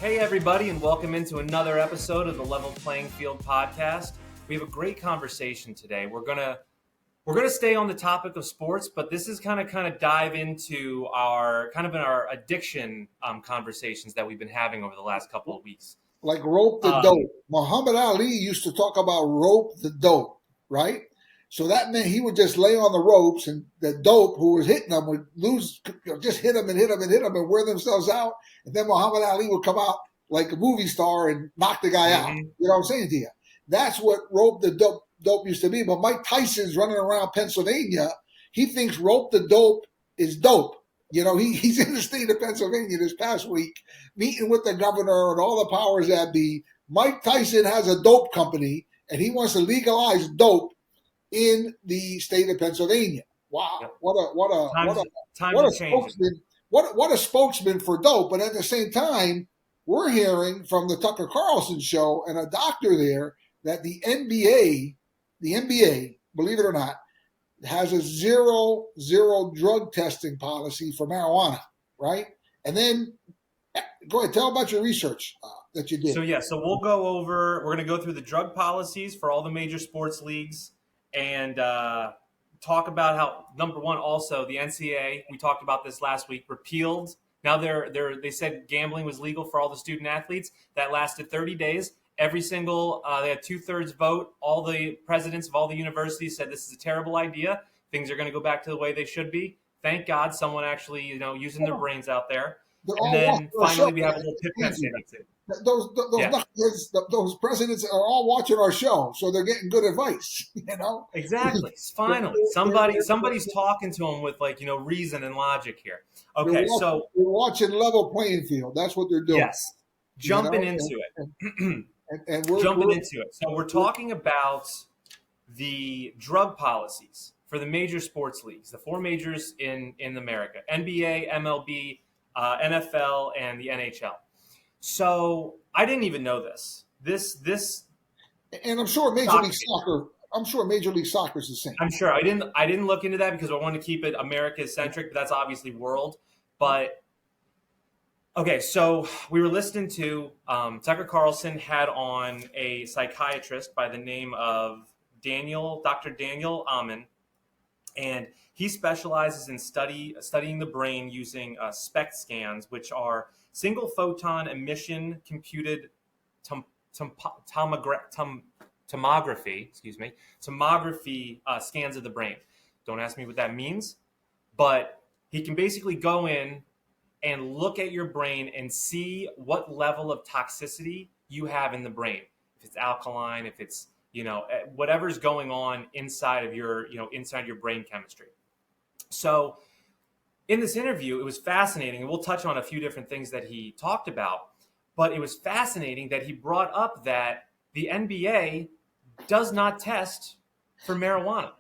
Hey everybody, and welcome into another episode of the Level Playing Field podcast. We have a great conversation today. We're gonna stay on the topic of sports, but this is kind of dive into our addiction conversations that we've been having over the last couple of weeks. Like rope the dope. Muhammad Ali used to talk about rope the dope, right? So that meant he would just lay on the ropes, and the dope who was hitting them would lose, just hit them and hit them and hit them and wear themselves out. And then Muhammad Ali would come out like a movie star and knock the guy out. You know what I'm saying to you? That's what rope the dope used to be. But Mike Tyson's running around Pennsylvania. He thinks rope the dope is dope. You know, he's in the state of Pennsylvania this past week, meeting with the governor and all the powers that be. Mike Tyson has a dope company, and he wants to legalize dope in the state of Pennsylvania. Wow, Yep. what a spokesman for dope. But at the same time, we're hearing from the Tucker Carlson show and a doctor there that the NBA, believe it or not, has a zero drug testing policy for marijuana, right? And then go ahead, tell about your research that you did. So we're going to go through the drug policies for all the major sports leagues and talk about how, number one, also the NCAA, we talked about this last week, repealed. Now they said gambling was legal for all the student athletes. That lasted 30 days. Every single, they had 2/3 vote. All the presidents of all the universities said this is a terrible idea. Things are going to go back to the way they should be. Thank God someone actually, using their brains out there. And then finally we have a little pit testing. Those presidents are all watching our show, so they're getting good advice. Exactly. Finally, somebody's talking to them with reason and logic here. Okay, so we're watching Level Playing Field. That's what they're doing. Yes, jumping into it. And we're jumping into it. So we're talking about the drug policies for the major sports leagues, the four majors in America: NBA, MLB, NFL, and the NHL. So I didn't even know this. And I'm sure Major League Soccer. I'm sure Major League Soccer is the same. I'm sure I didn't look into that because I wanted to keep it America centric, but that's obviously world. But okay, so we were listening to Tucker Carlson had on a psychiatrist by the name of Dr. Daniel Amen, and he specializes in studying the brain using SPECT scans, which are single photon emission computed tomography scans of the brain. Don't ask me what that means, but he can basically go in and look at your brain and see what level of toxicity you have in the brain. If it's alkaline, if it's, whatever's going on inside of your brain chemistry. So in this interview, it was fascinating, and we'll touch on a few different things that he talked about, but it was fascinating that he brought up that the NBA does not test for marijuana.